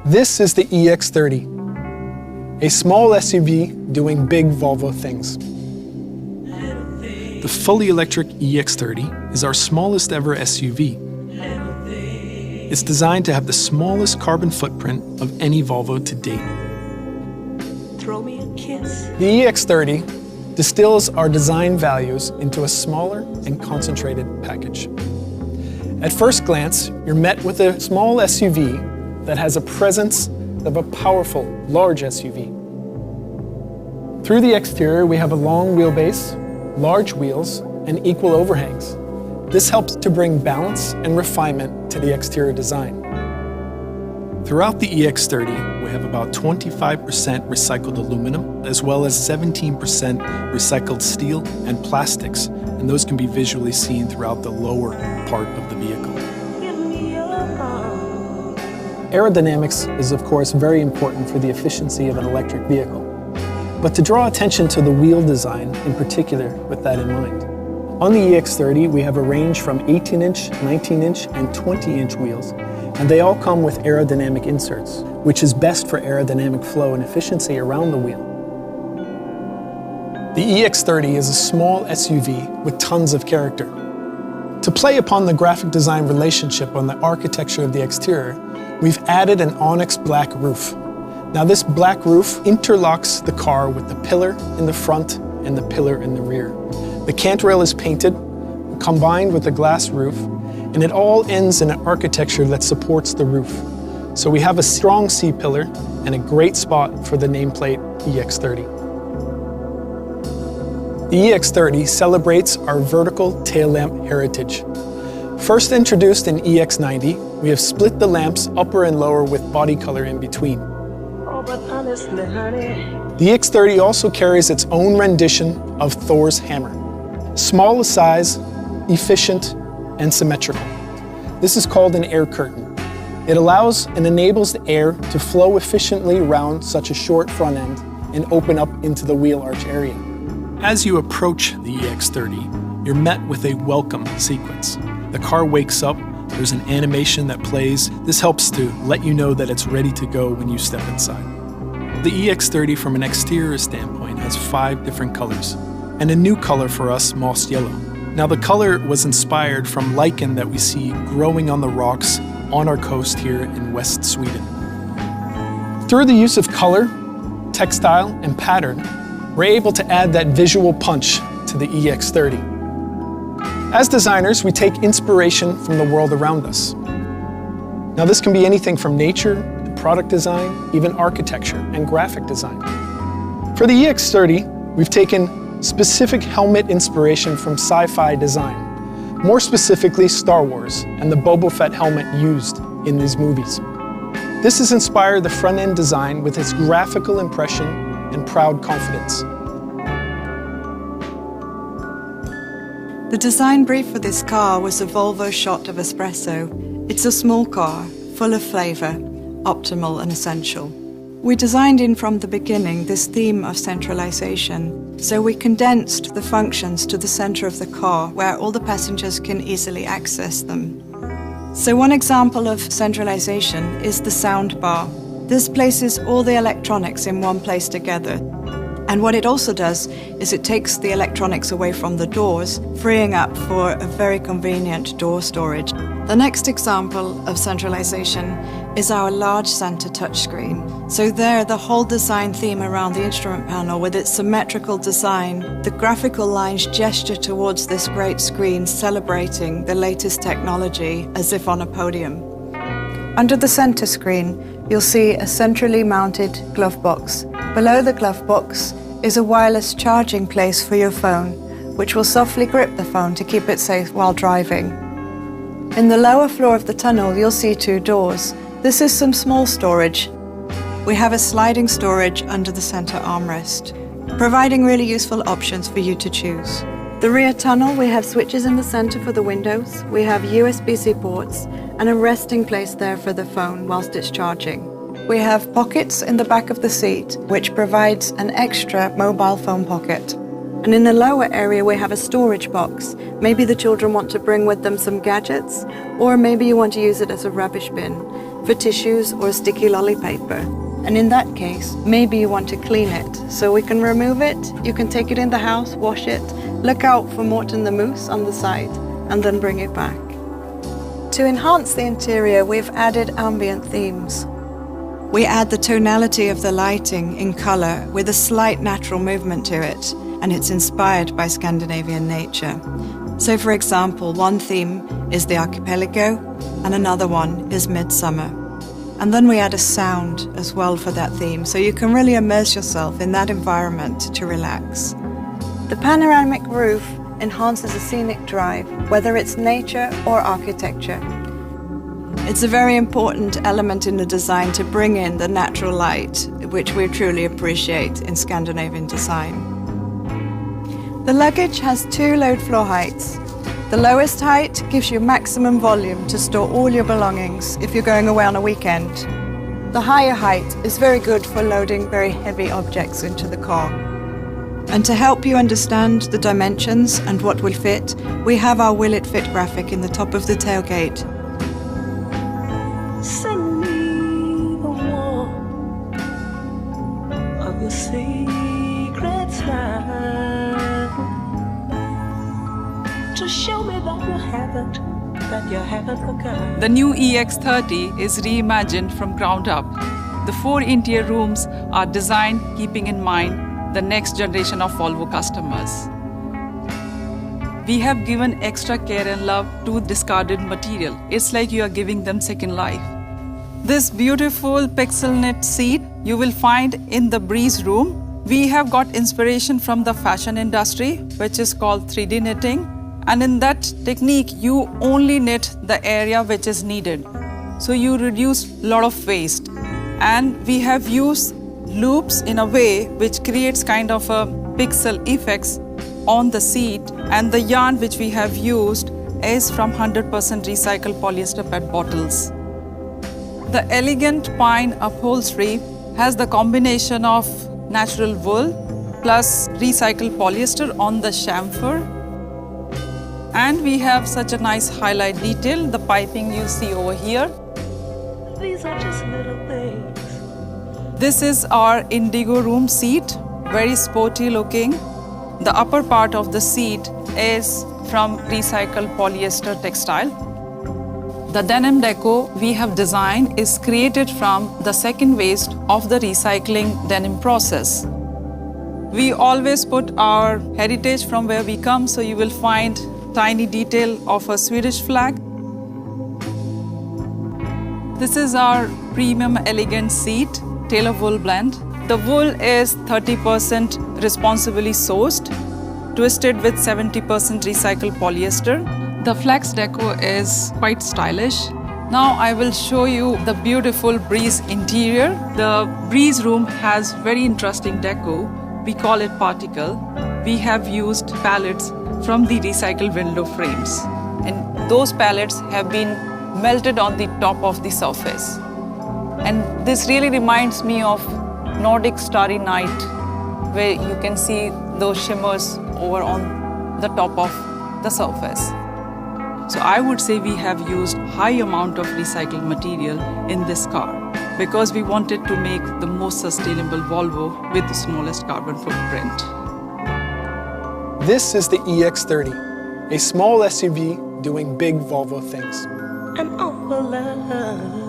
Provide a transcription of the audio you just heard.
This is the EX30, a small SUV doing big Volvo things. The fully electric EX30 is our smallest ever SUV. It's designed to have the smallest carbon footprint of any Volvo to date. Throw me a kiss. The EX30 distills our design values into a smaller and concentrated package. At first glance, you're met with a small SUV that has a presence of a powerful, large SUV. Through the exterior, we have a long wheelbase, large wheels, and equal overhangs. This helps to bring balance and refinement to the exterior design. Throughout the EX30, we have about 25% recycled aluminum, as well as 17% recycled steel and plastics, and those can be visually seen throughout the lower part of the vehicle. Aerodynamics is, of course, very important for the efficiency of an electric vehicle. But to draw attention to the wheel design in particular with that in mind. On the EX30, we have a range from 18-inch, 19-inch, and 20-inch wheels, and they all come with aerodynamic inserts, which is best for aerodynamic flow and efficiency around the wheel. The EX30 is a small SUV with tons of character. To play upon the graphic design relationship on the architecture of the exterior, we've added an onyx black roof. Now this black roof interlocks the car with the pillar in the front and the pillar in the rear. The cantrail is painted, combined with a glass roof, and it all ends in an architecture that supports the roof. So we have a strong C-pillar and a great spot for the nameplate EX30. The EX30 celebrates our vertical tail lamp heritage. First introduced in EX90, we have split the lamps upper and lower with body color in between. Oh, but honestly, honey. The EX30 also carries its own rendition of Thor's hammer. Small in size, efficient, and symmetrical. This is called an air curtain. It allows and enables the air to flow efficiently around such a short front end and open up into the wheel arch area. As you approach the EX30, you're met with a welcome sequence. The car wakes up, there's an animation that plays. This helps to let you know that it's ready to go when you step inside. The EX30 from an exterior standpoint has 5 different colors, and a new color for us, moss yellow. Now the color was inspired from lichen that we see growing on the rocks on our coast here in West Sweden. Through the use of color, textile, and pattern, we're able to add that visual punch to the EX30. As designers, we take inspiration from the world around us. Now this can be anything from nature, to product design, even architecture and graphic design. For the EX30, we've taken specific helmet inspiration from sci-fi design, more specifically Star Wars and the Boba Fett helmet used in these movies. This has inspired the front-end design with its graphical impression and proud confidence. The design brief for this car was a Volvo shot of espresso. It's a small car, full of flavour, optimal and essential. We designed in from the beginning this theme of centralisation, so we condensed the functions to the centre of the car where all the passengers can easily access them. So one example of centralisation is the sound bar. This places all the electronics in one place together. And what it also does is it takes the electronics away from the doors, freeing up for a very convenient door storage. The next example of centralization is our large center touchscreen. So there, the whole design theme around the instrument panel with its symmetrical design, the graphical lines gesture towards this great screen celebrating the latest technology as if on a podium. Under the center screen, you'll see a centrally mounted glove box. Below the glove box is a wireless charging place for your phone, which will softly grip the phone to keep it safe while driving. In the lower floor of the tunnel, you'll see 2 doors. This is some small storage. We have a sliding storage under the center armrest, providing really useful options for you to choose. The rear tunnel, we have switches in the center for the windows. We have USB-C ports and a resting place there for the phone whilst it's charging. We have pockets in the back of the seat, which provides an extra mobile phone pocket. And in the lower area, we have a storage box. Maybe the children want to bring with them some gadgets, or maybe you want to use it as a rubbish bin. for tissues or sticky lolly paper. And in that case, maybe you want to clean it. So we can remove it, you can take it in the house, wash it, look out for Morten the Moose on the side, and then bring it back. To enhance the interior, we've added ambient themes. We add the tonality of the lighting in colour with a slight natural movement to it, and it's inspired by Scandinavian nature. So for example, one theme is the archipelago and another one is midsummer. And then we add a sound as well for that theme, so you can really immerse yourself in that environment to relax. The panoramic roof enhances a scenic drive, whether it's nature or architecture. It's a very important element in the design to bring in the natural light, which we truly appreciate in Scandinavian design. The luggage has 2 load floor heights. The lowest height gives you maximum volume to store all your belongings if you're going away on a weekend. The higher height is very good for loading very heavy objects into the car. And to help you understand the dimensions and what will fit, we have our Will It Fit graphic in the top of the tailgate. Send me the warmth of your secret smile to show me that you haven't forgotten. The new EX30 is reimagined from ground up. The 4 interior rooms are designed keeping in mind the next generation of Volvo customers. We have given extra care and love to discarded material. It's like you are giving them second life. This beautiful pixel knit seat you will find in the breeze room. We have got inspiration from the fashion industry, which is called 3D knitting. And in that technique, you only knit the area which is needed. So you reduce a lot of waste. And we have used loops in a way which creates kind of a pixel effects on the seat. And the yarn which we have used is from 100% recycled polyester PET bottles. The elegant pine upholstery has the combination of natural wool plus recycled polyester on the chamfer. And we have such a nice highlight detail, the piping you see over here. These are just little things. This is our indigo room seat, very sporty looking. The upper part of the seat is from recycled polyester textile. The denim deco we have designed is created from the second waste of the recycling denim process. We always put our heritage from where we come, so you will find tiny detail of a Swedish flag. This is our premium elegant seat, Tailor wool blend. The wool is 30% responsibly sourced, twisted with 70% recycled polyester. The flex deco is quite stylish. Now I will show you the beautiful breeze interior. The breeze room has very interesting deco. We call it particle. We have used pallets from the recycled window frames. And those pallets have been melted on the top of the surface. And this really reminds me of Nordic Starry Night, where you can see those shimmers over on the top of the surface. So I would say we have used high amount of recycled material in this car because we wanted to make the most sustainable Volvo with the smallest carbon footprint. This is the EX30, a small SUV doing big Volvo things. I'm over love.